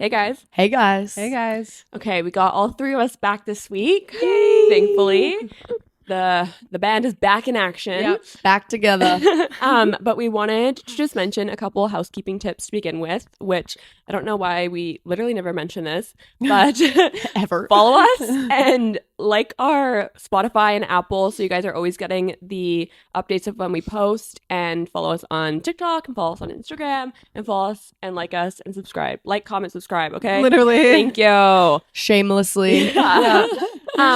Hey guys. Hey guys. Hey guys. Okay, we got all three of us back this week. Yay. Thankfully. The band is back in action. Yep. Back together. But we wanted to just mention a couple housekeeping tips to begin with, which I don't know why we literally never mention this, but Ever. follow us and like our Spotify and Apple so you guys are always getting the updates of when we post, and follow us on TikTok and follow us on Instagram and follow us and like us and subscribe. Like, comment, subscribe, okay? Literally. Thank you. Shamelessly. Yeah.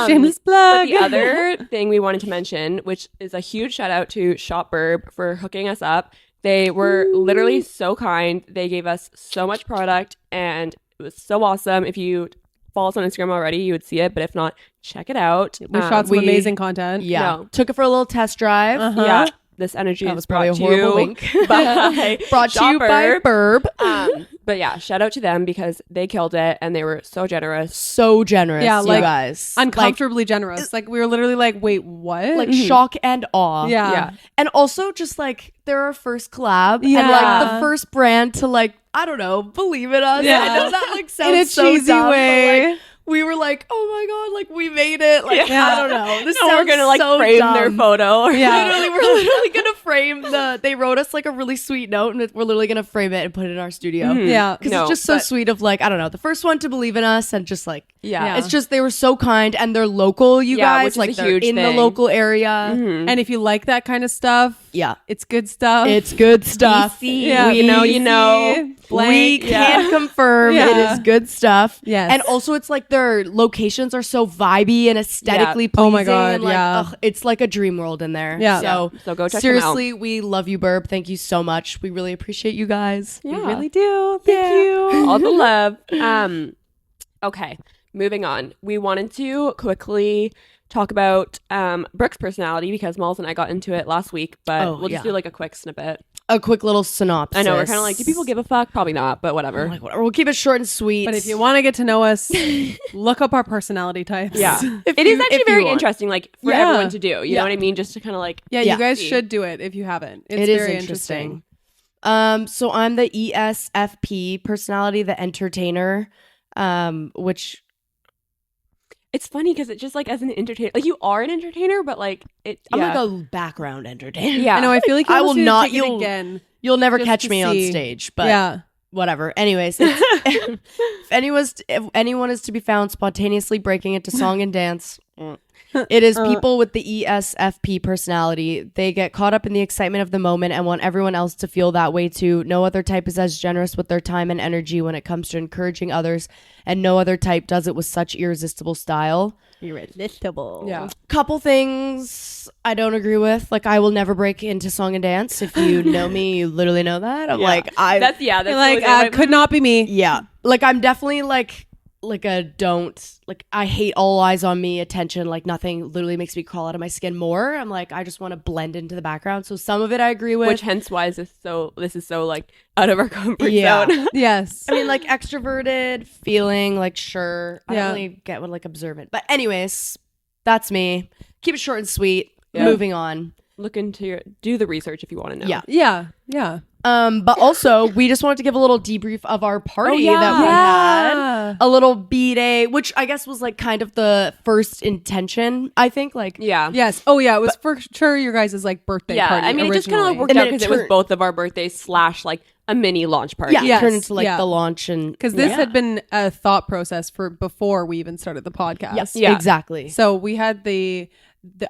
Shameless But plug. the other thing we wanted to mention, which is a huge shout out to Shop Burb for hooking us up. They were literally so kind. They gave us so much product and it was so awesome. If you follow us on Instagram already, you would see it. But if not, check it out. We shot some amazing content. Yeah. No. Took it for a little test drive. Yeah. This energy That is was probably a brought to horrible you wink. by Brought to you Shop by Burb. Burb. But yeah, shout out to them because they killed it and they were so generous. So generous, Yeah, you like, guys. Uncomfortably generous. Like we were literally like, wait, what? Like shock and awe. yeah. Yeah. And also just like they're our first collab. And Yeah. like the first brand to like, I don't know, believe in us. Yeah. I know that like sounds In a so cheesy dumb, but, way. like, we were like, oh my God, like we made it. Like, Yeah. I don't know. This No, sounds we're gonna like so frame dumb. their photo. Yeah. We're literally gonna frame they wrote us like a really sweet note and we're literally gonna frame it and put it in our studio. Mhm. Yeah. Because No, it's just so but- sweet of like, I don't know, the first one to believe in us and just like, Yeah. it's just, they were so kind and they're local, you Yeah, guys. which is Like a they're huge in the thing. local area. Mhm. And if you like that kind of stuff, Yeah. it's good stuff. It's good stuff. BC. Yeah, You know, you know. We Blank. can confirm it Yeah. is good stuff. Yes. And also it's like their locations are so vibey and aesthetically pleasing. Oh my God, and, like, yeah. ugh, it's like a dream world in there. Yeah. So, So go check seriously, we love you, Burb. Thank you so much. We really appreciate you guys. them out. We Yeah. really do. Thank you. All the love. Okay, moving on. We wanted to quickly talk about Brooke's personality because Malls and I got into it last week, but Oh, we'll just yeah. do like a quick snippet. A quick little synopsis. I know we're kind of like, do people give a fuck? Probably not, but whatever. I'm like, whatever. We'll keep it short and sweet. But if you want to get to know us, look up our personality types. Yeah, If it you- is actually if very you want. interesting, like for Yeah. everyone to do. You Yeah. know what I mean? Just to kind of like, Yeah, Yeah. you guys See. should do it if you haven't. It's It is very interesting. So I'm the ESFP personality, the entertainer, which it's funny because it's just like as an entertainer, like you are an entertainer, but like it. I'm yeah. like a background entertainer. Yeah. I know. I feel like you I will almost need to not- take it you'll- again. You'll never Just catch to me on see. stage, but Yeah. whatever. Anyways, if anyone is to be found spontaneously breaking into song and dance, it is people with the ESFP personality. They get caught up in the excitement of the moment and want everyone else to feel that way too. No other type is as generous with their time and energy when it comes to encouraging others, and no other type does it with such irresistible style. Irresistible. Yeah. Couple things I don't agree with. Like, I will never break into song and dance. If you know me, you literally know that. I'm Yeah. like, That's You're totally like, what- could not be me. yeah, like I'm definitely like a don't, like I hate all eyes on me attention. Like nothing literally makes me crawl out of my skin more. I'm like, I just want to blend into the background. So some of it I agree with. which hence why this is so like out of our comfort Yeah. zone. Yes. I mean, like extroverted feeling, like sure. I Yeah. don't really get what like observant. But anyways, that's me. Keep it short and sweet. Yeah. Moving on. Look into do the research if you want to know. Yeah. Yeah. Yeah. But also we just wanted to give a little debrief of our party yeah. that we had. Yeah. A little B-Day, which I guess was like kind of the first intention, I think. Like, Yeah. Yes. Oh yeah. It was for sure your guys' like birthday Yeah, party. I mean, it just kind of like originally. worked And out then it because it was turned- both of our birthdays / like a mini launch party. yeah, Yes, it turned into like yeah. the launch and because this yeah. had been a thought process for before we even started the podcast. Yes, Yeah. exactly. So we had the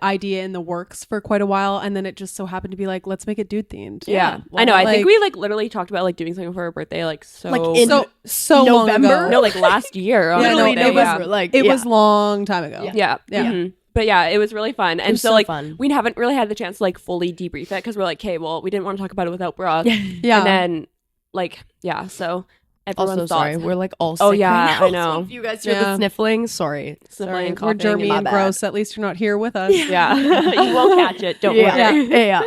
idea in the works for quite a while, and then it just so happened to be like, let's make it dude themed. Yeah. Well, I know. I like- think we like literally talked about like doing something for our birthday like so Like in- So long November? ago. no like last year. on Yeah, our no, birthday, it was yeah. like It yeah. was long time ago. Yeah. Yeah. Yeah. Mhm. But yeah, it was really fun. And was so so like fun. we haven't really had the chance to like fully debrief it because we're like, okay, well, we didn't want to talk about it without Brooke. Yeah. And then like, yeah, so everyone's Also, thoughts. sorry, we're like all sick. Oh, yeah, right now, I know. So if you guys hear Yeah. the sniffling, sorry. Sniffling Sorry, and we're coughing germy and- and bad. gross. At least you're not here with us. Yeah. You won't catch it. Don't Yeah. worry. Yeah.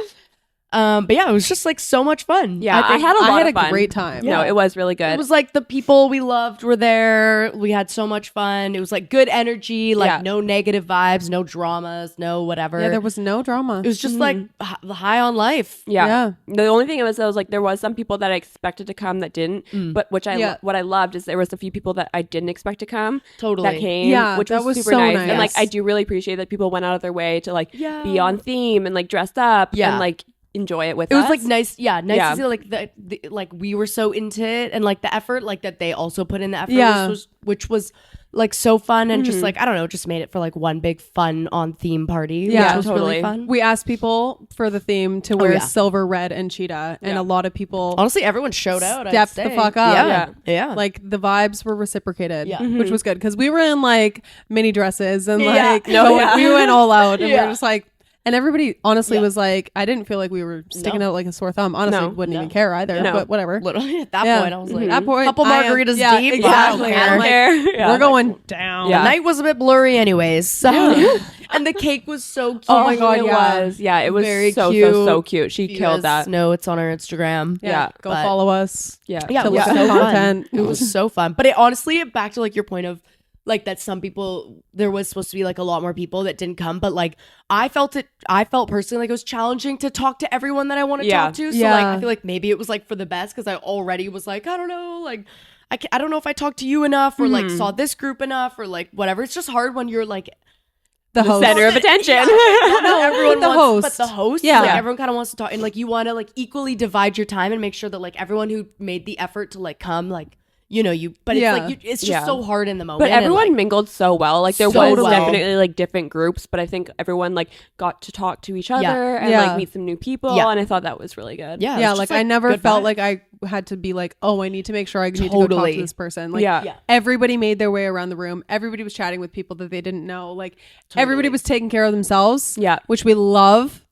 But yeah, it was just like so much fun. Yeah, I had a lot of fun. Great time. No, it was really good. It was like the people we loved were there. We had so much fun. It was like good energy, like no negative vibes, no dramas, no whatever. Yeah, there was no drama. It was just like the high on life. Yeah. The only thing was like there was some people that I expected to come that didn't, but what I loved is there was a few people that I didn't expect to come Totally. that came, Yeah, which that was was super so nice. nice. And like I do really appreciate that people went out of their way to like be on theme and like dressed up and like enjoy it with us. It was like nice to see like the like we were so into it and like the effort like that they also put in the effort which was like so fun and just like I don't know, just made it for like one big fun on theme party. Yeah, which was totally. really fun. We asked people for the theme to wear silver, red, and cheetah, and a lot of people Honestly, everyone showed out. I'd stepped say. the fuck up. Yeah. Like the vibes were reciprocated, Yeah. which was good because we were in like mini dresses and like we went all out and we were just like. And everybody honestly was like, I didn't feel like we were sticking out like a sore thumb. Honestly, wouldn't even care either. But whatever. Literally at that point, I was like, that point, couple margaritas deep. Exactly. I don't care. We're going down. The night was a bit blurry, anyways. So, and the cake was so cute. Oh my god, it was. Yeah, it was Very so cute. so cute. She killed that. No, it's on our Instagram. Go follow us. Yeah. Yeah, To it was look so at fun. content. It was so fun. But it honestly, back to like your point of like that some people, there was supposed to be like a lot more people that didn't come, but like I felt personally like it was challenging to talk to everyone that I want to talk to. So like I feel like maybe it was like for the best because I already was like, I don't know, like I don't know if I talked to you enough or like saw this group enough or like whatever. It's just hard when you're like The host. Center of attention. not everyone the wants, host. but the host, Yeah. like everyone kind of wants to talk, and like you want to like equally divide your time and make sure that like everyone who made the effort to like come, like you know you, but it's like it's just so hard in the moment. But everyone and, like, mingled so well. Like there so was well. definitely like different groups, but I think everyone like got to talk to each other and like meet some new people, and I thought that was really good. yeah, Yeah, it's like just, I never good felt vibe. like I had to be like, oh, I need to make sure I need to go talk Totally. to this person. Like everybody made their way around the room. Everybody was chatting with people that they didn't know. Like everybody was taking care of themselves. Yeah. Which we love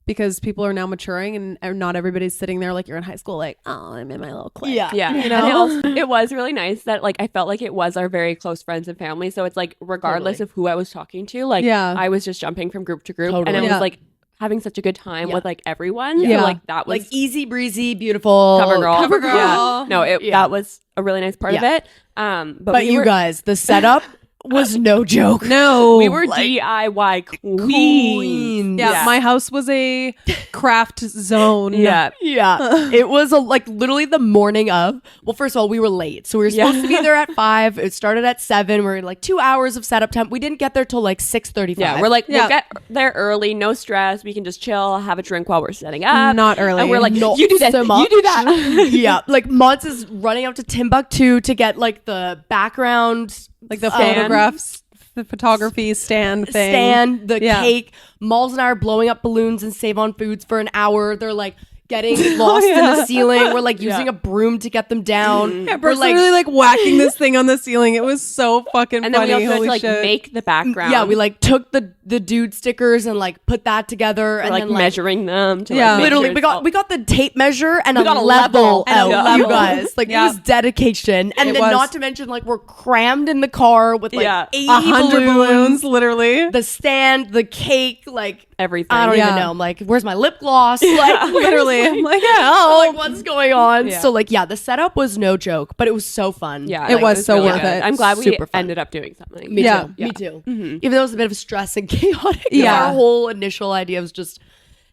because people are now maturing and not everybody's sitting there like you're in high school like, oh, I'm in my little clique. Yeah. You know, and it was really nice that like I felt like it was our very close friends and family. So it's like regardless of who I was talking to, like I was just jumping from group to group, and I was like having such a good time with like everyone. Yeah. So like that was like easy breezy, beautiful cover girl. Cover girl. Yeah. No, that was a really nice part of it. But you guys, the setup was no joke. No. we were DIY queens. Yeah, my house was a craft zone. Yeah. It was like literally the morning of. Well, first of all, we were late, so we were supposed to be there at 5. It started at 7. We're like 2 hours of setup time. We didn't get there till like 6:35. Yeah, we're like, we'll get there early, no stress. We can just chill, have a drink while we're setting up. Not early. And we're like, Not you do this, so you much. do that. Yeah, like Mons is running out to Timbuktu to get like the background, Like the photographs, the photography stand thing. the cake. Malls and I are blowing up balloons and Save on Foods for an hour. They're like getting lost in the ceiling. We're like using a broom to get them down. We're literally like whacking this thing on the ceiling. It was so fucking And then funny. we also had to Holy like shit. make the background. Yeah, we like took the dude stickers and like put that together and like then like measuring them. To, Yeah. like, make literally sure we got the tape measure and We got a a level level and a out, you level. guys. Like it was dedication, and It then was. not to mention like we're crammed in the car with like 80 100 balloons, literally. the stand, the cake, like everything. I don't Yeah. even know. I'm like, where's my lip gloss? Like Literally. I'm like, like what's going on? So like the setup was no joke, but it was so fun. Yeah, It like, was so really worth good. it. I'm glad we Super fun. ended up doing something. Me Yeah. too. Me too. Even though it was a bit of stress and chaotic. Yeah. Our whole initial idea was just,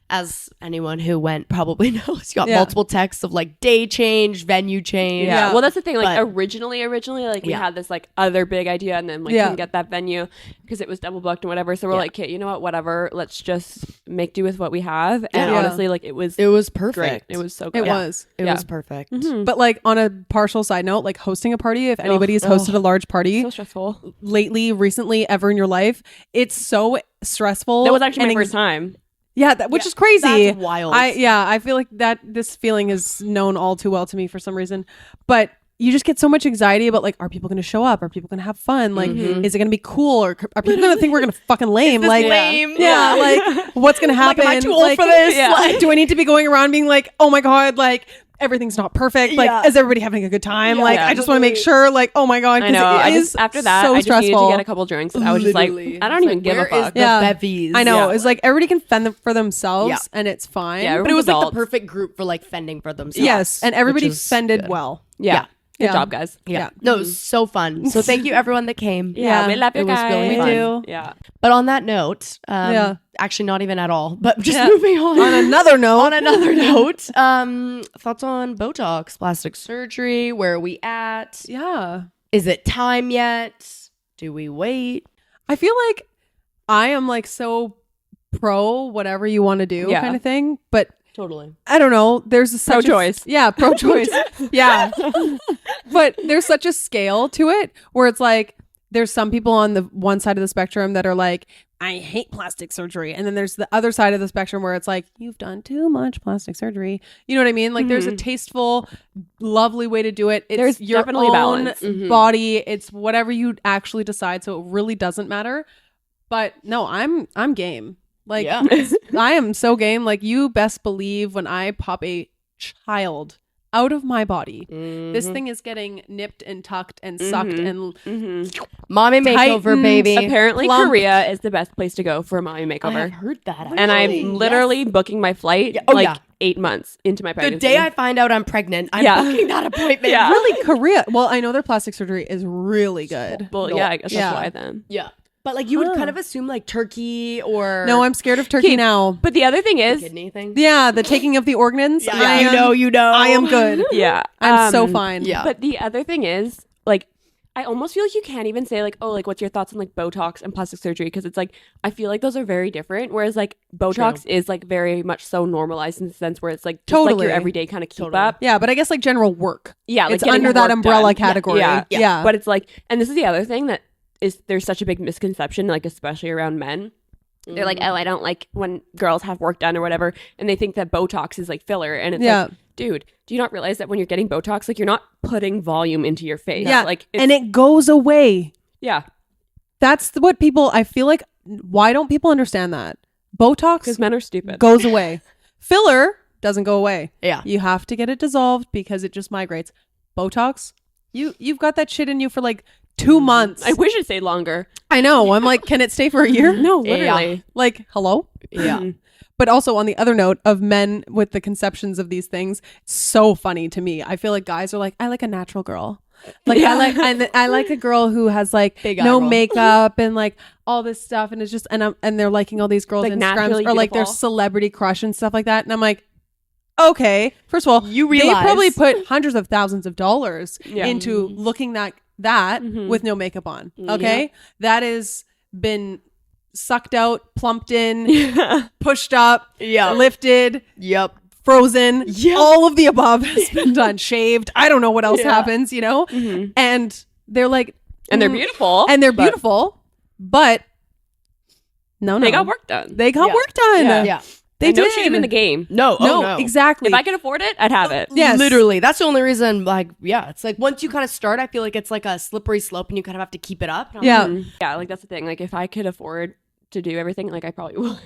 as anyone who went probably knows, you got multiple texts of like day change, venue change. Yeah. Well, that's the thing. Like But- originally, like we had this like other big idea, and then like couldn't get that venue because it was double booked and whatever. So we're like, okay, you know what? Whatever. Let's just make do with what we have. And Yeah. honestly, like it was perfect. great. It was so good. It was. It was perfect. But like on a partial side note, like hosting a party, if anybody has hosted a large party So stressful. lately, recently, ever in your life, it's so stressful. That was actually and my first time. Yeah, which is crazy. That's wild. I feel like that this feeling is known all too well to me for some reason. But you just get so much anxiety about like, are people going to show up? Are people going to have fun? Like, is it going to be cool? Or are people going to think we're going to fucking lame? this Like, lame? yeah, like what's going to happen? Like, am I too old for this? Yeah. Like- do I need to be going around being like, oh my God, like everything's not perfect. Like, Yeah. is everybody having a good time? Like, Yeah. I just want to make sure. Like, oh my god, I know. it is After that, so I just needed stressful. to get a couple drinks, and I was just like, Literally. I don't even give a Where is fuck. the Yeah. bevies? I know. Yeah. It's like everybody can fend for themselves, Yeah. and it's fine. Yeah, But it was like the adults. perfect group for like fending for themselves. Yes, and everybody which is fended good. well. Yeah. Good Yeah. job, guys. Yeah. Yeah. No, it was so fun. So thank you everyone that came. Yeah, we love you it was guys. really We fun. do. Yeah. But on that note, Yeah. actually not even at all, but just Yeah. moving on. On another note, On another note, thoughts on Botox, plastic surgery, where are we at? yeah, Is it time yet? Do we wait? I feel like I am like so pro whatever you want to do Yeah. kind of thing, but Totally. I don't know. There's such Pro-choice. Yeah, pro-choice. Yeah. But there's such a scale to it where it's like there's some people on the one side of the spectrum that are like, I hate plastic surgery. And then there's the other side of the spectrum where it's like, you've done too much plastic surgery. You know what I mean? Like there's a tasteful, lovely way to do it. It's There's your definitely own balance. body. It's whatever you actually decide. So it really doesn't matter. But no, I'm game. Like Yeah. I am so game. Like you best believe when I pop a child out of my body, this thing is getting nipped and tucked and sucked and Mommy makeover, Tightened. baby. Apparently, Plump. Korea is the best place to go for a mommy I have makeover. heard that. And actually. I'm literally booking my flight Yeah. Oh, like yeah. 8 months into my The pregnancy. day I find out I'm pregnant, I'm Yeah. booking that appointment. Yeah. really Korea. Well, I know their plastic surgery is really good. well, No. yeah, I guess Yeah. that's why then. Yeah. But like you would Huh. kind of assume like Turkey or No, I'm scared of turkey Okay. now. But the other thing is, kidney thing. Yeah, the taking of the organs. Yeah, I you am, know, you know. I am good. yeah, I'm so fine. Yeah. But the other thing is, like, I almost feel like you can't even say like, oh, like, what's your thoughts on like Botox and plastic surgery? Because it's like I feel like those are very different. Whereas like Botox is like very much so normalized in the sense where it's like just like Totally. your everyday kind of keep Totally. up. Yeah, but I guess like general work. Yeah, like It's getting under that work umbrella done. category. Yeah, Yeah. But it's like, and this is the other thing that is there's such a big misconception, like especially around men. They're like, oh, I don't like when girls have work done or whatever, and they think that Botox is like filler, and it's Yeah. like, dude, do you not realize that when you're getting Botox, like you're not putting volume into your face? Yeah. like it's, And it goes away. yeah, That's what people, I feel like, why don't people understand that? Botox because men are stupid. goes away. Filler doesn't go away. Yeah. You have to get it dissolved because it just migrates. Botox, you've got that shit in you for like 2 months. I wish it stayed longer. I know. I'm like, can it stay for a year? No, literally. Like, hello? Yeah. But also on the other note of men with the conceptions of these things, it's so funny to me. I feel like guys are like, I like a natural girl. Like I like a girl who has like Big eye no roll. makeup and like all this stuff, and it's just and they're liking all these girls Like Instagrams naturally or like their beautiful. celebrity crush and stuff like that. And I'm like, okay, first of all, You they realize- probably put hundreds of thousands of dollars Yeah. into looking that with no makeup on. Okay, that has been sucked out, plumped in, pushed up, Yeah. lifted, Yep. frozen. Yeah. All of the above has been done. Shaved. I don't know what else Yeah. happens, you know? And they're like, And they're beautiful. and they're but beautiful, but no, They got work done. They got Yeah. work done. Yeah. Yeah. They And no did. shame in the game. No. No, Oh, no. exactly. If I could afford it, I'd have it. Yes. Literally. That's the only reason, like, yeah, it's like once you kind of start, I feel like it's like a slippery slope and you kind of have to keep it up. And I'm Yeah. like, Yeah, like that's the thing. Like if I could afford to do everything, like I probably would.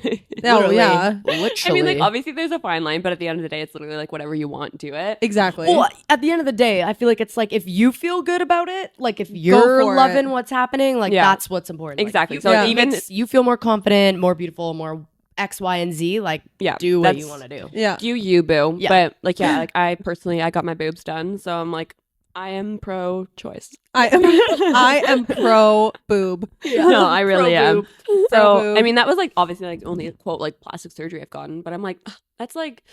Oh, literally. yeah. Literally. I mean, like obviously there's a fine line, but at the end of the day, it's literally like whatever you want, do it. Exactly. Well, at the end of the day, I feel like it's like if you feel good about it, like if you're for loving it. what's happening, like Yeah. that's what's important. Like, Exactly. you So feel- Yeah. even makes you feel more confident, more beautiful, more X, Y, and Z. Like, yeah, do what that's- you want to do. yeah. Do you, boo? Yeah. But like, yeah, like I personally, I got my boobs done, so I'm like, I am pro-choice. I am pro boob. No, I really am. Pro So boob. I mean, that was like obviously like only quote like plastic surgery I've gotten, but I'm like, ugh, that's like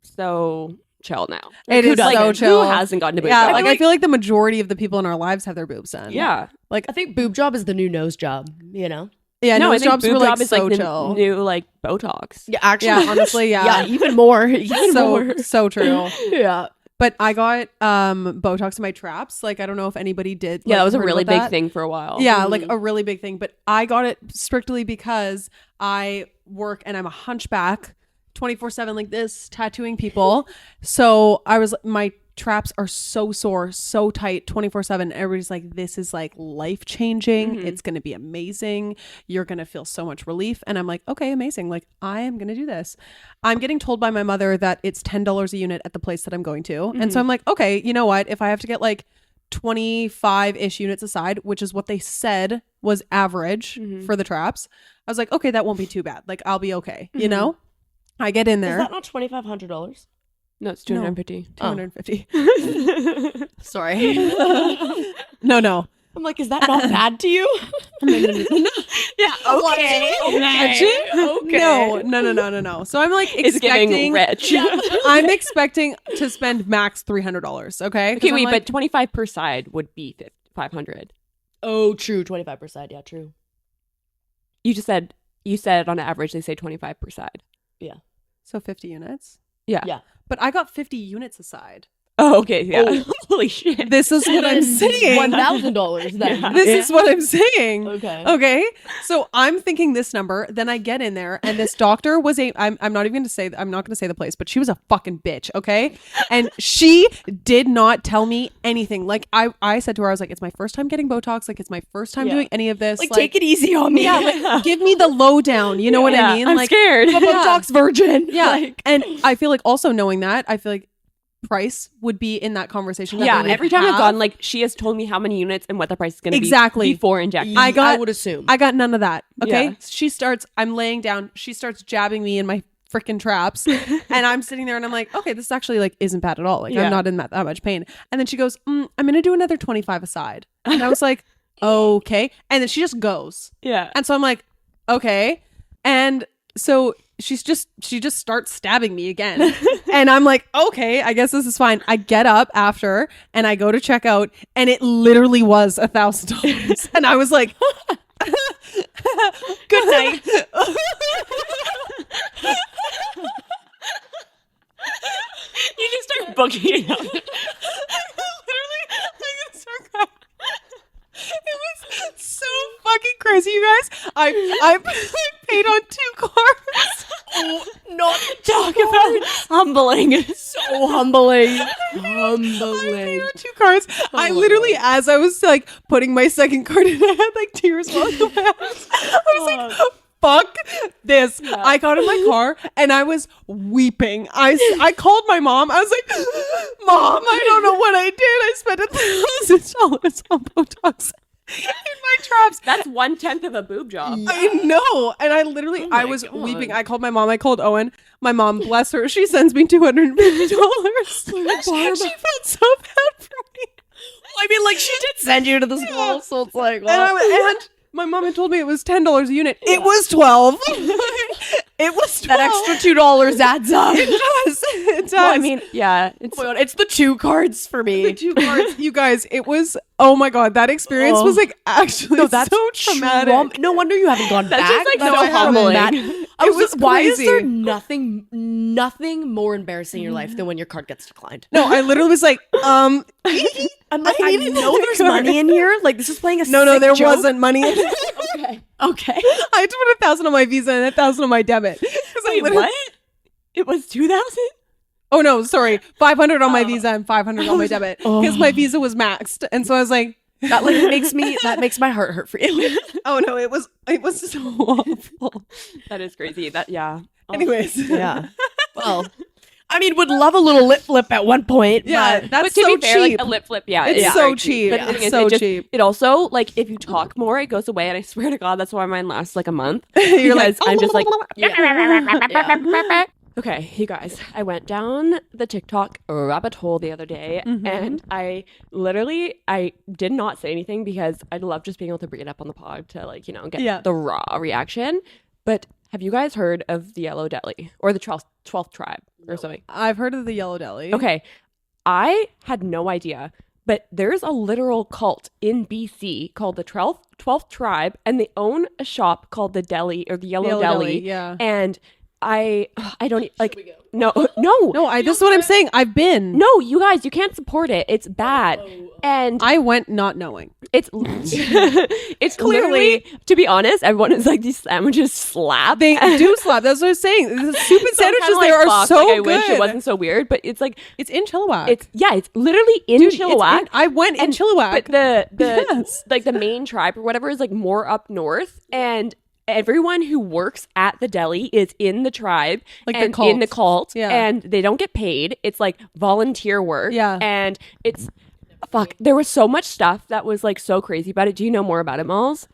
so chill now. It Who is doesn't? so chill. Who hasn't gotten a boob Yeah, job? like I feel like the majority of the people in our lives have their boobs done. yeah. Like I think boob job is the new nose job, you know? yeah, No, I nose think jobs boob were like job is so like the chill. new like Botox. Yeah, actually. Yeah, honestly, yeah. Yeah, even more. Even so more. so true. Yeah. But I got Botox in my traps. Like I don't know if anybody did. Yeah, like, that was a heard really about big that. thing for a while. Yeah, like a really big thing. But I got it strictly because I work and I'm a hunchback 24/7 like this, tattooing people. So I was my traps are so sore, so tight, 24/7. Everybody's like, this is like life changing. It's going to be amazing. You're going to feel so much relief. And I'm like, okay, amazing. Like, I am going to do this. I'm getting told by my mother that it's $10 a unit at the place that I'm going to. And so I'm like, okay, you know what? If I have to get like 25-ish units aside, which is what they said was average for the traps, I was like, okay, that won't be too bad. Like, I'll be okay. You know, I get in there. Is that not $2,500? No, it's 250. 250. Sorry. No. I'm like, is that not bad to you? Yeah. Okay. No. So I'm like It's expecting giving rich. I'm expecting to spend max $300. Okay. Okay, wait, but 25 per side would be 500. Oh, true. 25%. Yeah, true. You said on average they say 25 per side. Yeah. So 50 units. Yeah. Yeah. But I got 50 units aside. Oh, okay. Yeah. Holy shit. This is what I'm saying. $1,000 then. Yeah. This is what I'm saying. Okay. So I'm thinking this number. Then I get in there, and this doctor was I'm not even going to say. I'm not going to say the place, but she was a fucking bitch. Okay. And she did not tell me anything. Like I said to her, I was like, it's my first time getting Botox. Like, it's my first time doing any of this. Like, take it easy on me. Yeah. Like, give me the lowdown. You know what I mean? I'm Like, scared. I'm a Botox virgin. yeah. Like, And I feel like also knowing that, I feel like price would be in that conversation. Yeah, we every time I've have. gone, like, she has told me how many units and what the price is going to Exactly. be before injecting. I would assume. I got none of that. Okay. Yeah. I'm laying down. She starts jabbing me in my freaking traps. And I'm sitting there and I'm like, okay, this actually like isn't bad at all. Like, I'm not in that much pain. And then she goes, I'm going to do another 25 aside. And I was like, okay. And then she just goes. Yeah. And so I'm like, okay. And so she just starts stabbing me again. And I'm like, okay, I guess this is fine. I get up after and I go to check out, and it literally was $1,000. And I was like, good night. You just start booking it out. It was so fucking crazy, you guys. I paid on 2 cars. Oh, not Talk about humbling. so humbling. I paid Humbling. on 2 cards. I literally, as I was like putting my second card in, I had like tears welling in my eyes. I was like, fuck this. Yeah. I got in my car and I was weeping. I called my mom. I was like, Mom, I don't know what I did. I spent $1,000 on Botox in my traps. That's 1/10 of a boob job. I know. And I literally, Oh my I was God. weeping. I called my mom. I called Owen. My mom, bless her, she sends me $250. She felt so bad for me. I mean, like, she did send you to the school, so it's like, And, well, and my mom had told me it was $10 a unit. It was 12. It was 12. that extra $2 adds up. It does. It does. Well, I mean, yeah. It's Oh my God, it's the 2 cards for me. the 2 cards, you guys, it was, oh my God, that experience was like actually that's so traumatic. No wonder you haven't gone That's back. just, like, That's so so humbling. I It was, was why is crazy. there nothing more embarrassing in your life than when your card gets declined? No, I literally was like, I'm like, I need know another there's card. money in here. Like, this is playing a no, sick there joke. wasn't money in it. Okay. I had to put 1,000 on my Visa and 1,000 on my debit. 'Cause I Wait, literally- what? It was 2,000? Oh no, sorry, 500 on my Visa and 500 on my debit because my Visa was maxed, and so I was like, That makes my heart hurt for you. oh no, it was so awful. That is crazy. Yeah. Oh. Anyways, Yeah. Well, I mean, would love a little lip flip at one point. yeah, but that's But to so be fair, cheap. like a lip flip, yeah, It's it's so very cheap. But the It's thing is, so it just, cheap. It also, like, if you talk more, it goes away. And I swear to God, that's why mine lasts like a month. You're like, Because I'm just like, Yeah. okay, you guys, I went down the TikTok rabbit hole the other day, and I did not say anything because I love just being able to bring it up on the pod to, like, get the raw reaction. But have you guys heard of the Yellow Deli or the 12th tribe or something? I've heard of the Yellow Deli. Okay, I had no idea, but there's a literal cult in BC called the 12th tribe, and they own a shop called the Deli or the Yellow Deli. Yeah. And I don't like. No. This is what I'm saying. I've been. No, you guys, you can't support it. It's bad. And I went not knowing. it's it's clearly, to be honest, everyone is like, these sandwiches slap. They do slap. That's what I was saying. The stupid So I'm sandwiches kinda there like, are fuck, so like, I good. wish it wasn't so weird, but it's like It's in Chilliwack. it's literally in Dude, it's Chilliwack. I went in Chilliwack. But the Yes. like the main tribe or whatever is like more up north, and everyone who works at the deli is in the tribe, Like the and cult. in the cult, Yeah. and they don't get paid. It's like volunteer work, Yeah. and it's fuck. There was so much stuff that was like so crazy about it. Do you know more about it, Malls?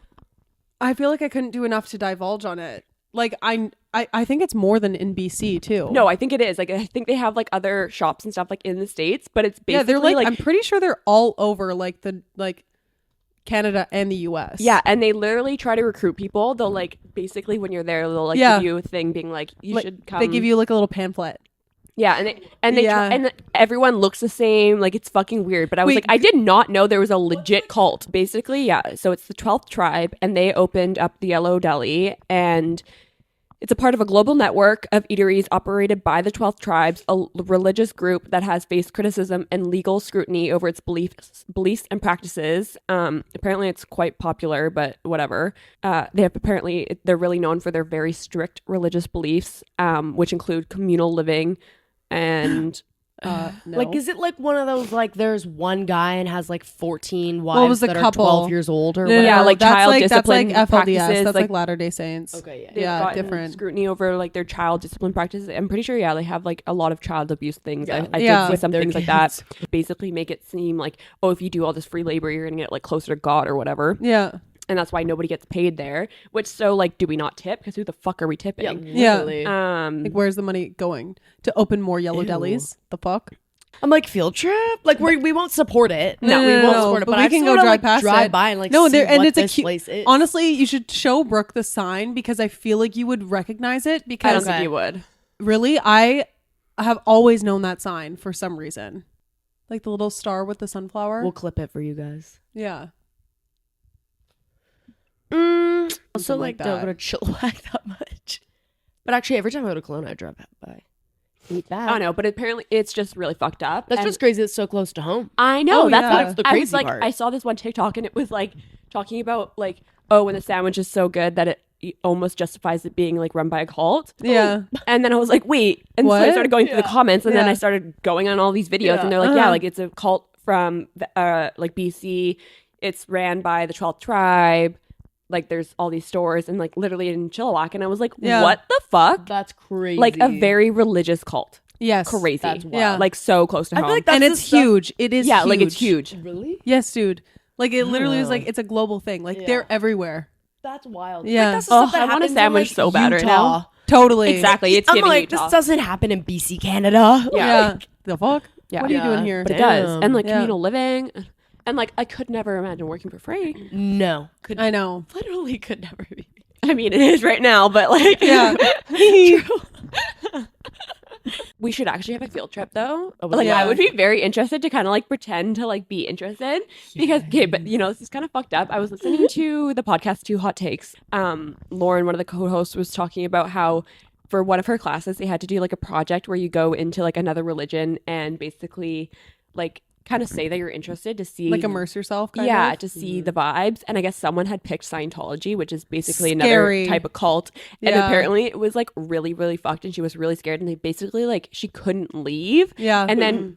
I feel like I couldn't do enough to divulge on it. Like I think it's more than in BC too. No, I think it is. Like I think they have like other shops and stuff like in the States, but it's basically yeah, they're like I'm pretty sure they're all over like Canada and the US. yeah, and they literally try to recruit people. They'll like basically when you're there, they'll like Yeah. give you a thing being like, you Like, should come. They give you like a little pamphlet. yeah, and they Yeah. and everyone looks the same. Like it's fucking weird. But I was Wait, like, I did not know there was a legit cult. Basically, yeah. So it's the 12th tribe, and they opened up the Yellow Deli, and it's a part of a global network of eateries operated by the 12th tribes, a religious group that has faced criticism and legal scrutiny over its beliefs and practices. Apparently, it's quite popular, but whatever. They're really known for their very strict religious beliefs, which include communal living and no. Like, is it like one of those, like, there's one guy and has like 14 What was wives the that couple? are 12 years old or No, whatever? Yeah, like that's child that's discipline like FLDS. practices, That's like- like Latter-day Saints. Okay, yeah. They've Yeah, gotten different. scrutiny over like their child discipline practices. I'm pretty sure, yeah, they have like a lot of child abuse things. Yeah. I Yeah. did see some Their things like that. Basically, make it seem like, oh, if you do all this free labor, you're gonna get like closer to God or whatever, Yeah. and that's why nobody gets paid there. Which so like, do we not tip? Because who the fuck are we tipping? Yeah. literally. Um, Like where's the money going? To open more yellow Ew. delis? The fuck? I'm like, field trip? Like, we won't support it. No, we no, won't no, support it. but But we I can just go wanna, drive like, past drive it. by and like No, see there and what it's a this cute place is. Honestly, you should show Brooke the sign because I feel like you would recognize it I don't because think you would. really I have always known that sign for some reason. Like the little star with the sunflower. We'll clip it for you guys. Yeah. Also, like like, don't that. go to Chilliwack that much. But actually, every time I go to Kelowna, I drive by. Eat that. Oh no, but apparently it's just really fucked up. That's And just crazy. It's so close to home. I know. Oh, that's yeah. what That's the I was crazy like. part. I saw this one TikTok and it was like talking about like, oh, when the sandwich is so good that it almost justifies it being like run by a cult. Yeah. And then I was like, wait. And so I What? started going through the comments, and then Yeah. I started going on all these videos, and they're like, yeah, like it's a cult from like BC. It's ran by the 12th tribe. Like there's all these stores, and like literally in Chilliwack, and I was like, Yeah. what the fuck? That's crazy. Like a very religious cult. Yes. Crazy. That's wild. Yeah. Like so close to I home. feel like that's And the it's stuff- huge. It is yeah, huge. like it's huge. Really? Yes, dude. Like it literally is Oh. like it's a global thing. Like Yeah. they're everywhere. That's wild. Yeah. Like, that's the Oh, stuff that I want a happens in, sandwich like, so bad right Utah. now. Totally. Exactly. It's I'm giving like, Utah. this doesn't happen in BC, Canada. Yeah. The fuck? Yeah. What are you Yeah. doing here? But it does. Damn. And like Yeah. communal living. And like I could never imagine working for free. No. Could I know. literally could never be. I mean, it is right now, but like, Yeah. we should actually have a field trip though. Oh, Like, yeah. I would be very interested to kind of like pretend to like be interested because, okay, but you know, this is kind of fucked up. I was listening to the podcast Two Hot Takes. Lauren, one of the co-hosts, was talking about how for one of her classes, they had to do like a project where you go into like another religion and basically like kind of say that you're interested to see Like immerse yourself. Kind yeah, of? to see the vibes. And I guess someone had picked Scientology, which is basically Scary. another type of cult. And Yeah. apparently it was like really, really fucked, and she was really scared. And they basically like she couldn't leave. Yeah. And then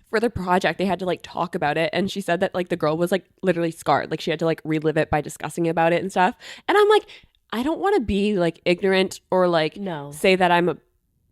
for the project, they had to like talk about it. And she said that like the girl was like literally scarred. Like she had to like relive it by discussing about it and stuff. And I'm like, I don't want to be like ignorant or like No. say that I'm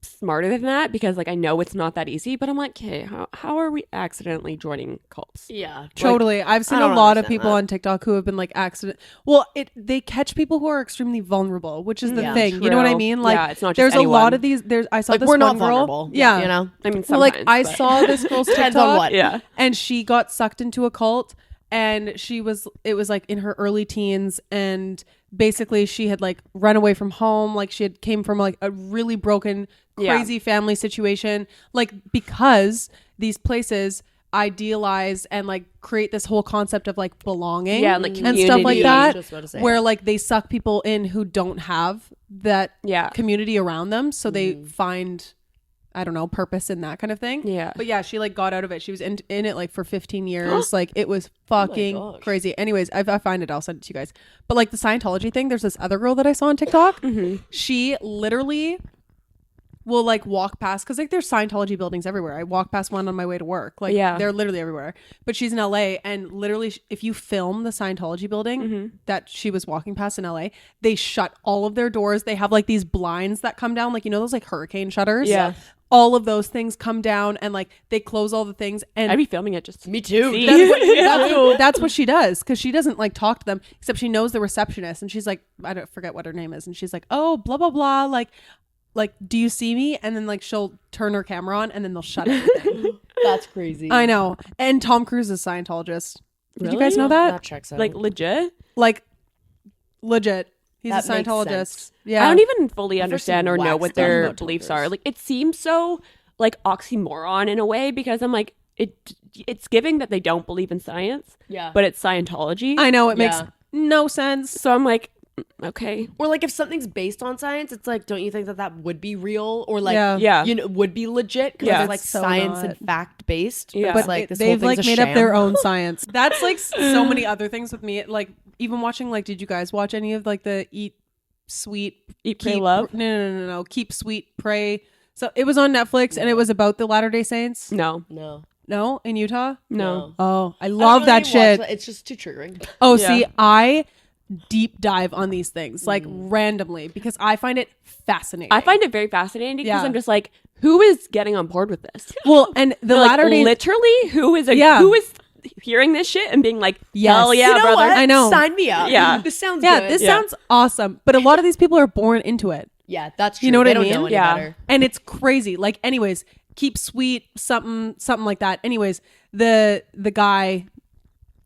smarter than that, because like I know it's not that easy. But I'm like, okay, how are we accidentally joining cults? Yeah. Totally. I've seen I a don't lot of understand people that. on TikTok who have been like accident. Well, they catch people who are extremely vulnerable, which is the Yeah, thing. You know what I true. mean? Like, Yeah, it's not just there's a anyone. lot of these. I saw Like, this we're not one girl. vulnerable. Yeah. You know? I mean, Well, like sometimes, I but- saw this girl's Depends TikTok. on what. Yeah. And she got sucked into a cult, and it was like in her early teens, and basically she had like run away from home, like she had came from like a really broken, Yeah. crazy family situation, like because these places idealize and like create this whole concept of like belonging Yeah, and, like, and stuff like community. that, Just about to say where that. like they suck people in who don't have that Yeah. community around them, so they find, I don't know, purpose in that kind of thing. Yeah. But yeah, she like got out of it. She was in it like for 15 years. Like it was fucking gosh. crazy. Anyways, if I find it, I'll send it to you guys. But like the Scientology thing, there's this other girl that I saw on TikTok. She literally will like walk past, because like there's Scientology buildings everywhere. I walk past one on my way to work. Like they're literally everywhere. But she's in LA, and literally if you film the Scientology building that she was walking past in LA, they shut all of their doors. They have like these blinds that come down, like, you know, those like hurricane shutters. Yeah. All of those things come down, and like they close all the things. And I'd be filming it just. Me too. See? that's what she does, because she doesn't like talk to them, except she knows the receptionist, and she's like, I don't forget what her name is, and she's like, oh, blah blah blah, like, do you see me? And then like she'll turn her camera on, and then they'll shut everything. That's crazy. I know. And Tom Cruise is a Scientologist. Did you guys know That that? checks out. Like legit. Like legit. He's That a makes Scientologist. sense. Yeah. I don't even fully understand or know whack what stuff their about Tom beliefs Cruise. are. Like it seems so like oxymoron in a way, because I'm like it's giving that they don't believe in science, Yeah. but it's Scientology. I know, it makes Yeah. no sense. So I'm like, okay. Or like if something's based on science, it's like, don't you think that that would be real, or like, Yeah. you know, would be legit because Yeah. it's like It's so science not. and fact based. Yeah. But But like this they've whole like thing's a made up their sham. own science. That's like so many other things with me. Like even watching, like, did you guys watch any of like the Eat Sweet Eat, Pray, Love? No. Keep Sweet, Pray. So it was on Netflix, and it was about the Latter-day Saints. No. No, in Utah. No. Oh, I I don't love really that watch shit. that. It's just too triggering. Oh, Yeah. see, I deep dive on these things like randomly because I find it fascinating. I find it very fascinating because Yeah. I'm just like, who is getting on board with this? well, and the Like, Latter-day literally, who is Yeah. who is hearing this shit and being like, Yes. hell yeah, You know brother. what? I know. Sign me up. Yeah. This sounds yeah, good. this Yeah. sounds awesome. But a lot of these people are born into it. Yeah, that's true. You know what They I don't mean? know any Yeah. better. And it's crazy. Like, anyways, Keep Sweet, something like that. Anyways, the guy,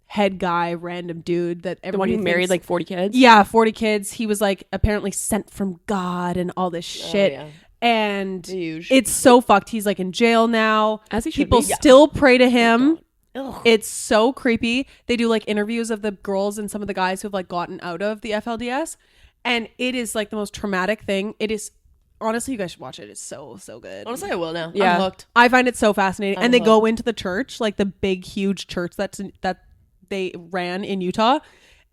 head guy, random dude that The one everybody who married thinks- like 40 kids. yeah, 40 kids. He was like apparently sent from God and all this shit. yeah. And Huge. it's so fucked. He's like in jail now. As he should People be. Yeah. still pray to him. Ugh. It's so creepy. They do like interviews of the girls and some of the guys who've like gotten out of the FLDS. And it is like the most traumatic thing. It is, honestly, you guys should watch it. It's so good. Honestly, I will now. Yeah. I'm hooked. I find it so fascinating. I'm And they hooked. go into the church, like the big, huge church that they ran in Utah.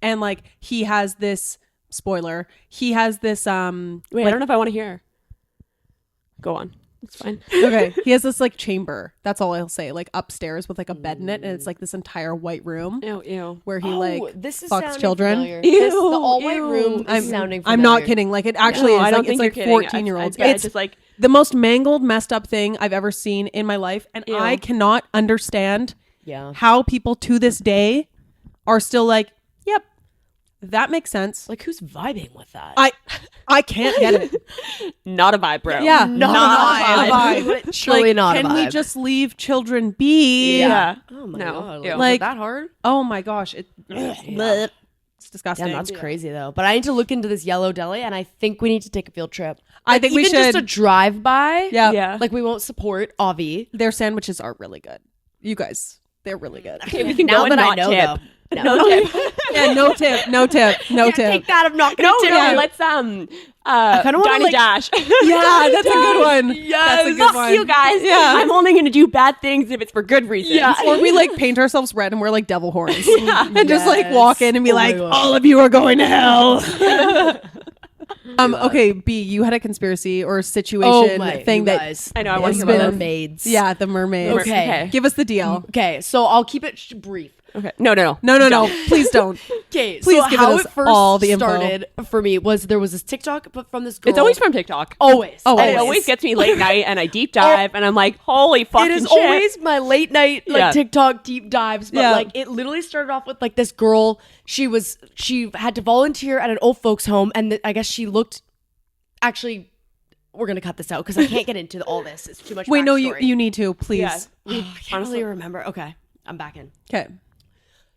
And like he has this, spoiler, he has this, Wait, I don't know if I want to hear. Go on. It's fine. okay, he has this like chamber. That's all I'll say. Like upstairs with like a bed in it. And it's like this entire white room Ew. where he like this is fucks sounding children. familiar. Ew, This, the all white ew. room is I'm, sounding I'm familiar. not kidding. Like it actually No, is. I don't Like, think it's you're like kidding. 14-year-olds. I It's just like, the most mangled, messed up thing I've ever seen in my life. And Ew. I cannot understand Yeah. how people to this day are still like, yep, that makes sense. Like, who's vibing with that? I can't get it. not a vibe, bro. Yeah, Not a vibe. Literally Like, not a can we vibe. just leave children be? Yeah. Oh my No. god. Ew. Was Like- it that hard? Oh my gosh, it's disgusting. Damn, that's crazy though. But I need to look into this yellow deli, and I think we need to take a field trip. I Like, think we even just a should. drive by. Yeah. Yeah. Like we won't support Avi. Their sandwiches are really good. You guys, they're really good. Okay, we can Now go and that I not know, tip. though. No tip. Yeah, no tip. Yeah, take that. I'm not gonna No, tip. no, you. let's kinda wanna, Johnny like- Dash. Yeah, that's a good one. That's a good Fuck one. you guys. Yeah. I'm only gonna do bad things if it's for good reasons. Yeah. Or we like paint ourselves red and wear like devil horns. Yeah. And just like Yes. walk in and be Oh my like, God. all of you are going to hell. Okay, B, you had a conspiracy or situation thing you that guys. I know, I want It's to hear about been this. mermaids. yeah, the mermaids. Okay. Give us the deal. Okay, so I'll keep it brief. Okay. No. No, please don't. Okay, Please so give how us it first all the info. started for me was there was this TikTok, but from this girl. It's always from TikTok. always. Oh, And it always gets me late night, and I deep dive, and I'm like, holy fucking It is shit. always my late night like Yeah. TikTok deep dives, but Yeah. like it literally started off with like this girl. She had to volunteer at an old folks home, and I guess she looked. Actually, we're gonna cut this out because I can't get into all this. It's too much. Wait, no, backstory. you need to, please. Yeah. I can't really remember. Okay, I'm back in. Okay.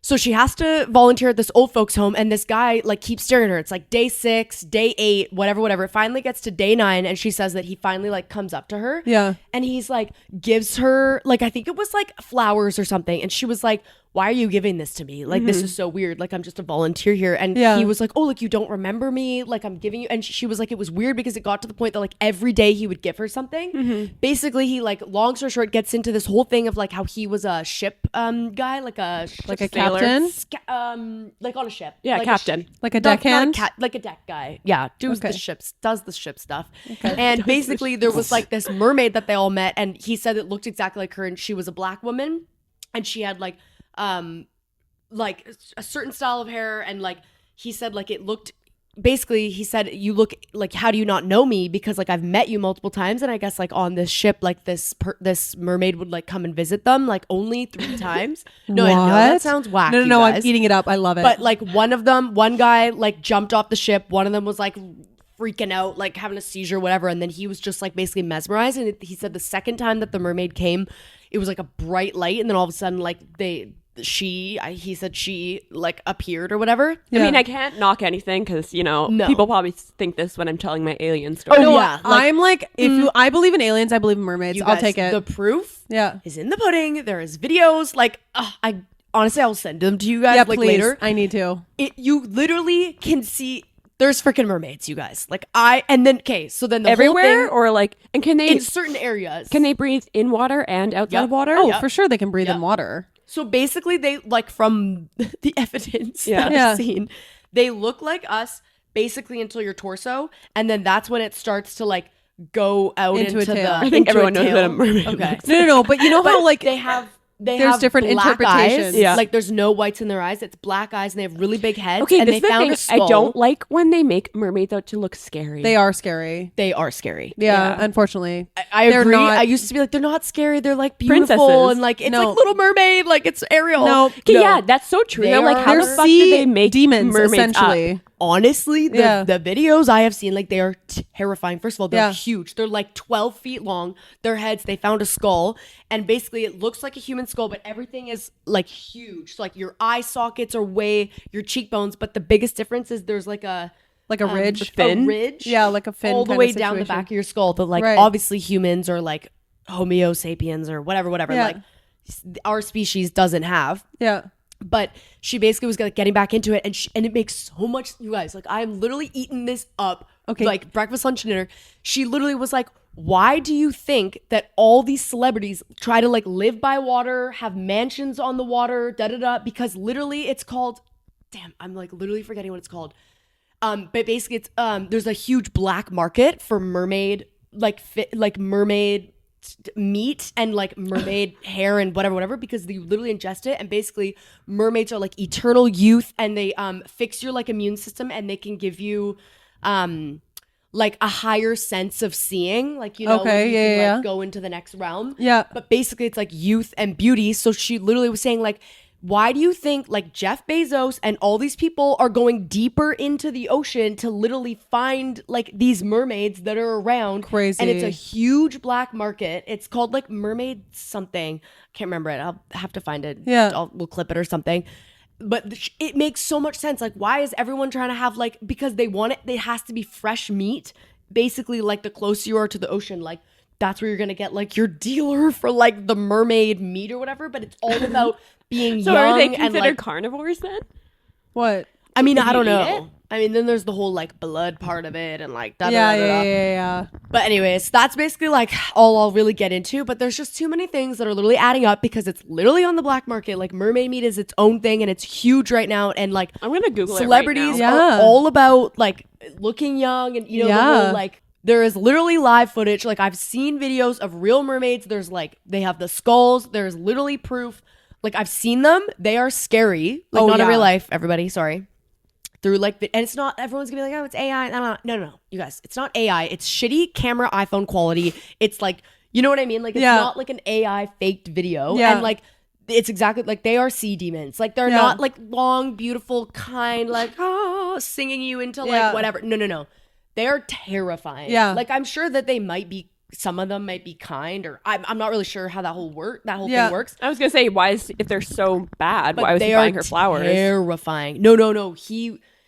So she has to volunteer at this old folks home, and this guy like keeps staring at her. It's like day 6, day 8, whatever. It finally gets to day 9, and she says that he finally like comes up to her. Yeah. And he's like gives her like I think it was like flowers or something, and she was like, why are you giving this to me? Like, this is so weird. Like, I'm just a volunteer here. And Yeah. he was like, oh, like, you don't remember me? Like, I'm giving you. And she was like, it was weird because it got to the point that, like, every day he would give her something. Basically, he, like, long story short, gets into this whole thing of, like, how he was a ship guy, like a sailor. captain, like on a ship. Yeah, like captain. like a not deckhand. like a deck guy. Yeah, does Okay. the ship stuff. And basically, there was like this mermaid that they all met, and he said it looked exactly like her, and she was a black woman, and she had like a certain style of hair, and like he said like it looked. Basically, he said, you look like, how do you not know me? Because like I've met you multiple times, and I guess like on this ship, like this mermaid would like come and visit them like only 3 times. No, I know that sounds wacky. No, I'm guys. eating it up. I love it. But like one guy like jumped off the ship. One of them was like freaking out, like having a seizure, whatever. And then he was just like basically mesmerized. And he said the second time that the mermaid came, it was like a bright light, and then all of a sudden like he said she like appeared or whatever. I mean, I can't knock anything because, No. people probably think this when I'm telling my alien story. Oh, no, yeah, I'm like, I believe in aliens, I believe in mermaids. You I'll guys, take it. The proof Yeah. is in the pudding. There is videos. Like, I honestly, I'll send them to you guys Yeah, like please. later. I need to. You literally can see there's freaking mermaids, you guys. Like so then the Everywhere? whole thing, Or like, and can they in certain areas. can they breathe in water and outside Yep. of water? Oh, Yep. for sure they can breathe Yep. in water. So basically, they like from the evidence Yeah. that Yeah. I've seen, they look like us basically until your torso, and then that's when it starts to like go out Into into, a tail. the. I think into a everyone knows tail. what a mermaid Okay, No. But you know how but like they have. There's There's different black interpretations. Eyes. Yeah. Like there's no whites in their eyes. It's black eyes, and they have really big heads. Okay, and this they is the found thing. a skull. I don't like when they make mermaids out to look scary. they are scary. They are scary. Yeah, Yeah. unfortunately. I They're agree. not- I used to be like, they're not scary. They're like beautiful Princesses. and like it's No. like Little Mermaid. Like it's Ariel. No. Okay, yeah, that's so true. They They're like, are- how the They're fuck did they make demons, mermaids essentially. up? Honestly, Yeah. the videos I have seen, like they are terrifying. First of all, they're Yeah. huge. They're like 12 feet long. Their heads, they found a skull, and basically it looks like a human skull, but everything is like huge. So like your eye sockets are your cheekbones, but the biggest difference is there's like a ridge. fin? a ridge, Yeah, like a fin all the kind way of down the situation. back of your skull. But like Right. obviously humans are like Homo sapiens or whatever. Yeah. Like our species doesn't have. Yeah. But she basically was like getting back into it, and it makes so much. You guys, like I'm literally eating this up. Okay. Like breakfast, lunch, and dinner. She literally was like, "Why do you think that all these celebrities try to like live by water, have mansions on the water, da da da?" Because literally, it's called. Damn, I'm like literally forgetting what it's called. But basically, it's there's a huge black market for mermaid mermaid meat and like mermaid hair and whatever because you literally ingest it, and basically mermaids are like eternal youth, and they fix your like immune system, and they can give you like a higher sense of seeing, like Okay, when you can, yeah. like, go into the next realm. Yeah. But basically it's like youth and beauty. So she literally was saying like, why do you think like Jeff Bezos and all these people are going deeper into the ocean to literally find like these mermaids that are around? Crazy. And it's a huge black market. It's called like Mermaid something. Can't remember it. I'll have to find it. Yeah. We'll clip it or something. But it makes so much sense. Like, why is everyone trying to have like, because they want it, it has to be fresh meat. Basically, like the closer you are to the ocean, like that's where you're going to get like your dealer for like the mermaid meat or whatever. But it's all about being So young are they and considered like, carnivores then? What? I mean, If I don't you eat know. I mean, then there's the whole like blood part of it and like da da Yeah, da da. yeah, da. yeah. But anyways, that's basically like all I'll really get into. But there's just too many things that are literally adding up because it's literally on the black market. Like mermaid meat is its own thing, and it's huge right now. And like I'm gonna Google celebrities it right now. Yeah. are all about like looking young, and the Yeah. whole like there is literally live footage. Like I've seen videos of real mermaids. There's like they have the skulls. There's literally proof. Like I've seen them. They are scary. Like Oh, not in yeah. real life. Everybody, sorry. Through like, and it's not. Everyone's gonna be like, oh, it's AI. No, you guys, it's not AI. It's shitty camera iPhone quality. It's like, you know what I mean? Like it's Yeah. not like an AI faked video. Yeah. And like it's exactly like they are sea demons. Like they're Yeah. not like long, beautiful, kind, like singing you into like Yeah. whatever. No. They are terrifying. Yeah. Like I'm sure that they might be. Some of them might be kind, or I'm not really sure how that whole Yeah. thing works. I was gonna say, if they're so bad, But why was they he are buying her flowers? terrifying. No.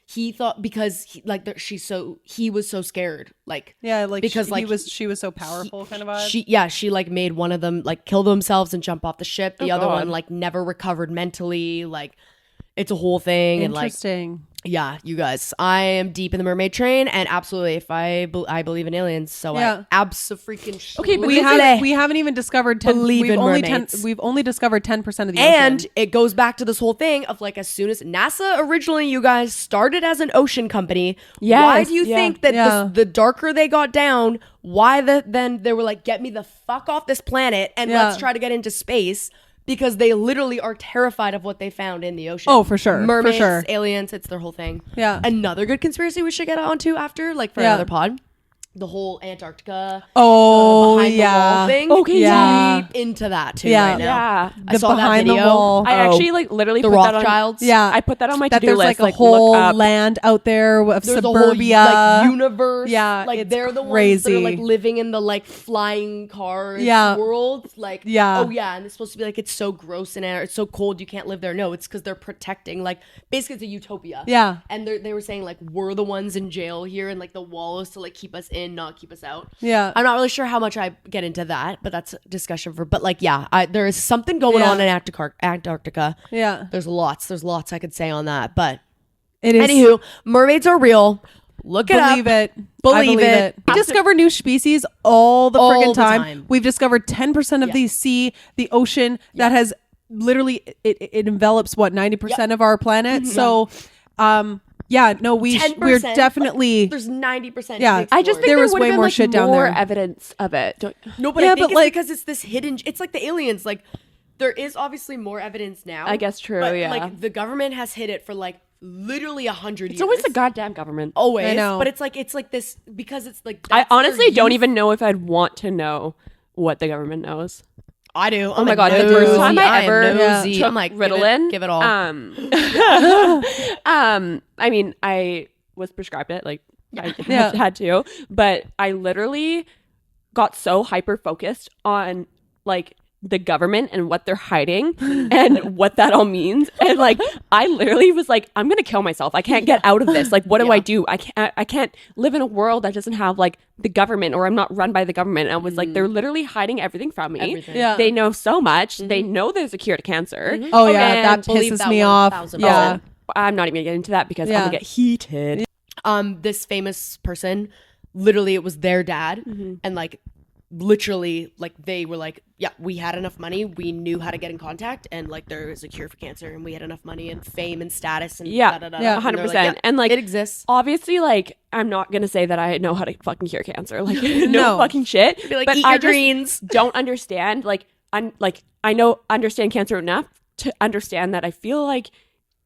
he thought because he was so scared, like because like she was so powerful, kind of vibe. she like made one of them like kill themselves and jump off the ship. The other God. one like never recovered mentally. Like it's a whole thing. And like yeah, you guys, I am deep in the mermaid train, and absolutely, if I believe in aliens, so I absolutely. Okay, but we haven't even discovered 10. Believe in mermaids. We've only discovered 10% of the And ocean. it goes back to this whole thing of like, as soon as NASA originally, you guys started as an ocean company. Yes, why do you think that the darker they got down, then they were like, get me the fuck off this planet and let's try to get into space? Because they literally are terrified of what they found in the ocean. Oh, for sure. Mermaids, for sure. aliens, it's their whole thing. Yeah. Another good conspiracy we should get onto after, like for another pod. The whole Antarctica. Oh, behind the wall thing. Okay, yeah. Deep into that too Yeah. right now. Yeah. I saw that behind video. the wall. I actually like literally The put that on. Rothschilds. Yeah. I put that on my That to-do there's list. like a look whole up. land out there of There's suburbia. a whole like universe. Yeah, like it's they're the crazy. ones that are like living in the like flying cars world. Like Yeah. oh yeah, and it's supposed to be like it's so gross in there, it's so cold you can't live there. No, it's because they're protecting like basically it's a utopia. Yeah. And they were saying like we're the ones in jail here, and like the wall is to like keep us in, not keep us out. Yeah. I'm not really sure how much I get into that, but that's a discussion for. But like yeah, there is something going on in Antarctica. Yeah. There's lots I could say on that, but It is. anywho, mermaids are real. Look it Believe up. it. Believe I believe it. We discover new species all the All freaking the time. time. We've discovered 10% of the ocean that has literally it envelops what 90% of our planet. So we're 10%, definitely there's 90%. Yeah. I just think There there was would way have been more like shit down more there. evidence of it. no, but Yeah, I think but, it's like- because it's this hidden. It's like the aliens. Like there is obviously more evidence now. I guess true, But, yeah. like the government has hid it for like literally 100 years. It's always the goddamn government. always. I know. But it's like this because it's like I that's their honestly don't youth. even know if I'd want to know what the government knows. I do. Oh my God, the first time I ever nosy. took I'm like Ritalin, give it all. I mean, I was prescribed it, like I Yeah. had to, but I literally got so hyper focused on like the government and what they're hiding and what that all means, and like I literally was like, I'm gonna kill myself. I can't get out of this. Like, what do I do? I can't live in a world that doesn't have like the government, or I'm not run by the government. And I was like, they're literally hiding everything from me. Everything. Yeah. They know so much. They know there's a cure to cancer. Oh yeah, And that believe pisses that me 1000%. off. Yeah. I'm not even gonna get into that because I'm Yeah. gonna get heated. This famous person, literally it was their dad, and like literally like they were like, yeah, we had enough money, we knew how to get in contact, and like there is a cure for cancer, and we had enough money and fame and status and Yeah. da, da, da, Yeah, and they're 100%. like, And like it exists. obviously, like I'm not gonna say that I know how to fucking cure cancer. Like no No. fucking shit. Be like, but eat I your just greens. don't understand. Like I'm like I understand cancer enough to understand that I feel like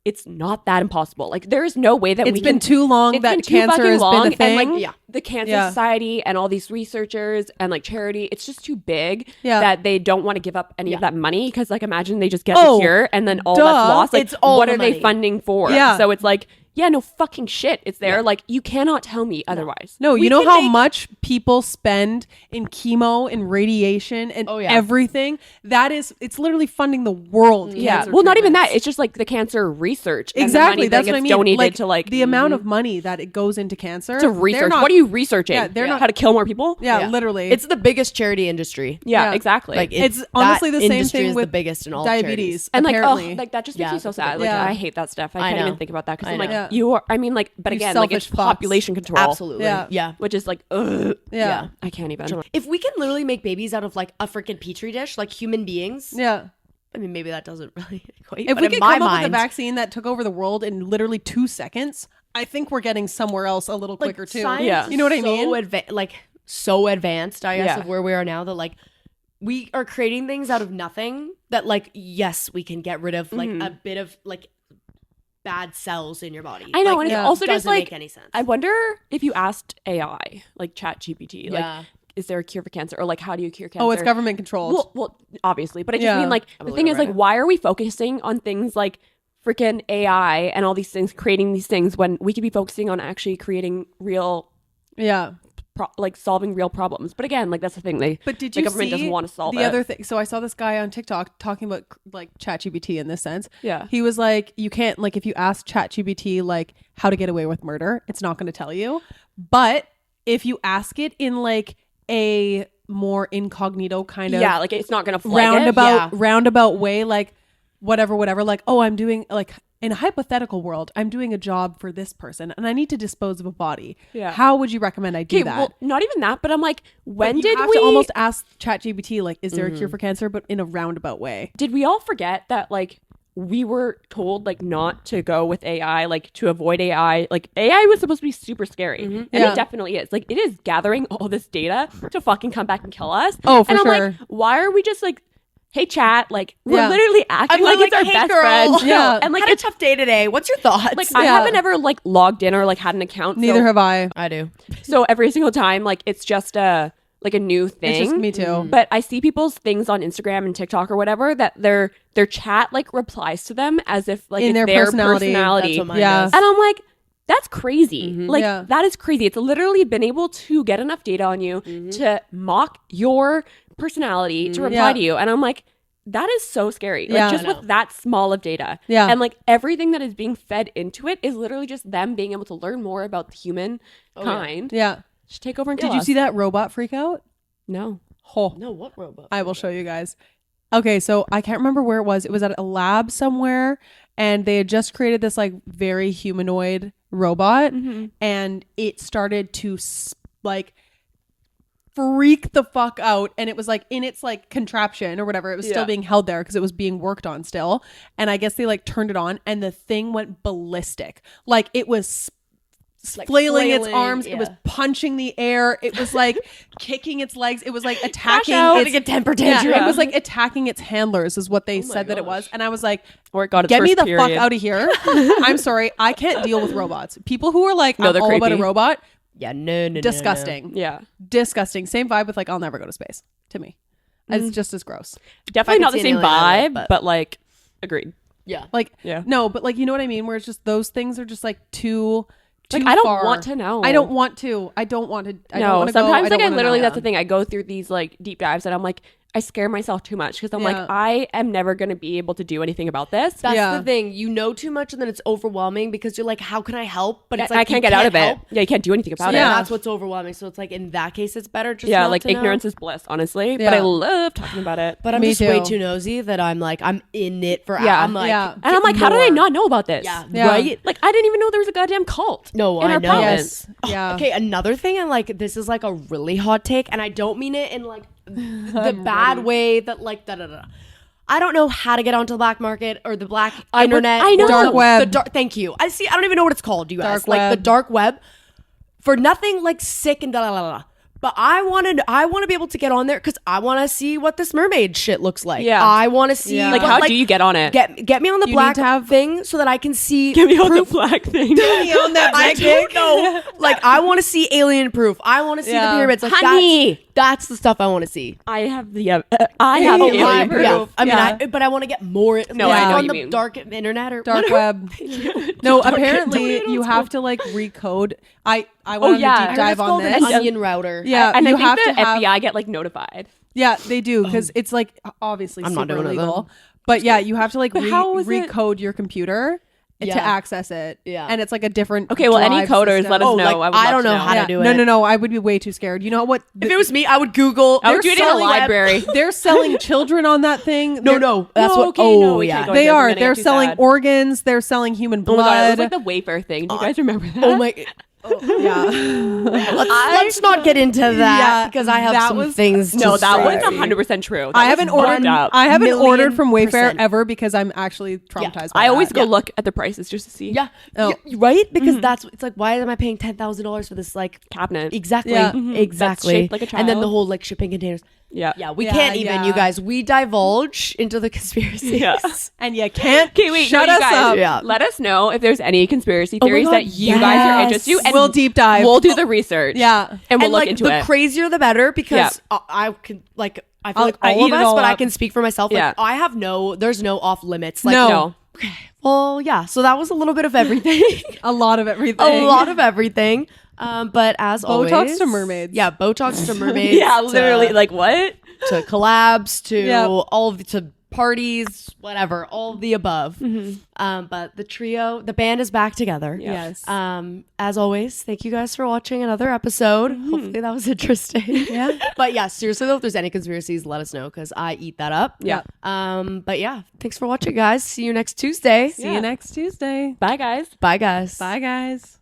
it's not that impossible. Like there is no way that It's been too long it's that been too cancer fucking has long, been a thing. and like Yeah. the Cancer Yeah. Society and all these researchers and like charity, it's just too big Yeah. that they don't want to give up any of that money, because like imagine they just get Oh, the cure and then all duh. that's lost. Like It's all what the are they money. funding for? Yeah. So it's like, yeah, no fucking shit. It's there. Like you cannot tell me otherwise. No, We you know can how make- much people spend in chemo and radiation and Oh, yeah. everything? It's literally funding the world. Yeah. cancer Well, not even that. treatments. It's just like the cancer research. And Exactly. the money That's that what I gets mean. donated Like, to like the amount of money that it goes into cancer. to they're research. not- What are you researching? Yeah, they're not- how to kill more people. Yeah, Yeah. literally. It's the biggest charity industry. Yeah, Yeah. exactly. Like It's that honestly the same industry thing is with the biggest in all diabetes. and like, apparently. oh, like that just makes Yeah, me so that's a sad. big Like, one. I hate that stuff. I I can't know. even think about that because I I'm like, know. Yeah. you are. I mean, like, but You again, like it's selfish fucks. population control. Absolutely. Yeah. Yeah. Which is like, ugh. yeah. I can't even. If we can literally make babies out of like a freaking petri dish, like human beings, Yeah. I mean, maybe that doesn't really equate. If but we in could my come up mind, with a vaccine that took over the world in literally 2 seconds, I think we're getting somewhere else a little like quicker too. science Yeah. is You know what I so mean? so advanced, I guess, Yeah. of where we are now, that like we are creating things out of nothing. That like, yes, we can get rid of like a bit of like bad cells in your body. I know, Like, and it's Yeah. also doesn't just like make any sense. I wonder if you asked AI, like ChatGPT, Yeah. like, is there a cure for cancer, or like, how do you cure cancer? Oh, it's government controlled. Well, obviously, but I just Yeah. mean like I the believe thing it is like, right why are we focusing on things like freaking AI and all these things, creating these things when we could be focusing on actually creating real yeah. like solving real problems. But again, like that's the thing. But did the you government see doesn't want to solve the it. other thing? So I saw this guy on TikTok talking about like ChatGPT in this sense. Yeah. He was like, you can't, like, if you ask ChatGPT like how to get away with murder, it's not going to tell you. But if you ask it in like a more incognito kind of like it's not gonna flag it. roundabout way, like whatever, like, oh, I'm doing, like, in a hypothetical world, I'm doing a job for this person and I need to dispose of a body. Yeah. How would you recommend I do that? Well, not even that, but I'm like, when You did have we to almost ask ChatGPT, like, is there a cure for cancer, but in a roundabout way? did we all forget that like we were told like not to go with AI, like to avoid AI? Like AI was supposed to be super scary, and Yeah. it definitely is. Like it is gathering all this data to fucking come back and kill us. Oh, for and I'm sure. like, why are we just like, hey chat, like we're Yeah. literally acting like it's our hey, best girl. friends. Yeah. And like Had a it's tough day today. What's your thoughts? like I Yeah. haven't ever like logged in or like had an account. Neither have I. I do. So every single time, like it's just a new thing. It's just me too. But I see people's things on Instagram and TikTok or whatever that their chat like replies to them as if like In it's their their personality. personality. That's what mine Yeah. does. And I'm like, that's crazy. Like Yeah. that is crazy. It's literally been able to get enough data on you to mock your personality to reply Yeah. to you. And I'm like, that is so scary. Like Yeah. just with that small of data. Yeah. And like everything that is being fed into it is literally just them being able to learn more about the human kind. Yeah. Just take over and Did kill you us. see that robot freak out? No. Oh, No, what robot? I will show you guys. Okay, so I can't remember where it was. It was at a lab somewhere, and they had just created this like very humanoid robot, and it started to like freak the fuck out, and it was like in its like contraption or whatever. It was still Yeah. being held there because it was being worked on still, and I guess they like turned it on, and the thing went ballistic. Like it was flailing its arms, it was punching the air, it was like kicking its legs, it was like attacking out. its Like a temper yeah, tantrum. it was like attacking its handlers is what they said that it was. And I was like, Or it got its get me first the fuck period. out of here. I'm sorry, I can't deal with robots. People who are like, No, I'm they're all about a creepy. robot, Yeah, no. disgusting. Yeah. Disgusting. Same vibe with like, I'll never go to space to me. It's just as gross. Definitely could not the see an same alien, I vibe, would, but like agreed. Yeah. Like, Yeah. no, but like, you know what I mean? Where it's just those things are just like too Like I don't far. want to know. I don't want to. I don't want to. I don't No, want to sometimes go. like I literally know. that's the thing. I go through these like deep dives and I'm like I scare myself too much because I'm Yeah. like I am never going to be able to do anything about this. That's Yeah. the thing. You know too much and then it's overwhelming because you're like, how can I help? But it's I like can't you get out of help. it. Yeah, you can't do anything about Yeah, it. that's what's overwhelming. So it's like in that case, it's better just Yeah, not like to know. ignorance is bliss, honestly. But Yeah. I love talking about it. But I'm Me just way too. too nosy that I'm like I'm in it for. Yeah. I'm like, Yeah. And I'm like, how do they not know about this? Yeah, Yeah. right. Like I didn't even know there was a goddamn cult. No, in I our know. province. Yes. Yeah. Okay, another thing, and like this is like a really hot take, and I don't mean it in like the bad way that like da da da. I don't know how to get onto the black market or the black internet. I know. Dark web. The thank you. I see. I don't even know what it's called. You guys Dark like the web. dark web for nothing like sick and da da da da. But I want to be able to get on there because I want to see what this mermaid shit looks like. Yeah. I want to see Yeah. Like what, how do you get on it? get me on the You black need to have- thing so that I can see. Give me all the proof. black thing. on that I don't know. Like I want to see alien proof. I want to see Yeah. the pyramids. Like, Honey. that's the stuff I want to see. I have the I have the Oh, alien proof. yeah. I mean, Yeah. but I want to get more. No, I know on what you the mean. dark internet or dark web. No, apparently you have to like recode. I went on yeah. a I deep heard dive it's on called this. an onion router. Yeah, And I you think have the to have. FBI get like notified. Yeah, they do because it's like obviously I'm not super doing it, illegal. though. But yeah, you have to like But how is it- recode your computer Yeah. to access it. Yeah. and it's like a different. Okay, well, any drive coders, system. let us Oh, know. like, I would I love don't to know how to Yeah. do no, it. no, no. I would be way too scared. You know what? If it was me, I would Google. I would They're do it in a selling that- library. They're selling children on that thing. No, They're- no, that's No, what. okay, oh no, we yeah, can't go They into this. I'm are. gonna They're get too selling sad. organs. They're selling human Oh my god, it was blood. like the wafer thing. Do you guys remember that? oh my. yeah. Let's not get into that Yeah, because I have that some was- things. No, to that say. was 100% true. That I was haven't fucked ordered. up. I haven't ordered from Wayfair million%. ever because I'm actually traumatized. By I always that. go look at the prices just to see. Yeah, Oh. right. Because that's it's like, why am I paying $10,000 for this? Like, Cabinet. exactly, Yeah. exactly. That's shaped like a And then the child. whole like shipping containers. Yeah. Yeah, we Yeah, can't even. yeah. You guys, we divulge into the conspiracies. Yeah. and you can't. Okay, wait. shut no, you us guys, up. Yeah. Let us know if there's any conspiracy Oh my theories God, that you guys are yes. interested in. We'll deep dive. We'll do the research. Yeah. And we'll and look like into the it. crazier the better because I can like I feel I'll- like I all eat of it us, all but I up. can speak for myself. Like Yeah. I have there's no off limits. Like No. No. well, yeah. So that was a little bit of everything. A lot of everything. A lot of everything. But as always, Botox to mermaids. Yeah, Botox to mermaids. Yeah, literally. Like what? to collabs, to Yep. all of the, to parties, whatever, all of the above. But the band is back together. Yes. As always, thank you guys for watching another episode. Hopefully that was interesting. Yeah. But yeah, seriously though, if there's any conspiracies, let us know because I eat that up. Yeah. But yeah, thanks for watching, guys. See you next Tuesday. See you next Tuesday. Bye, guys. Bye, guys. Bye, guys.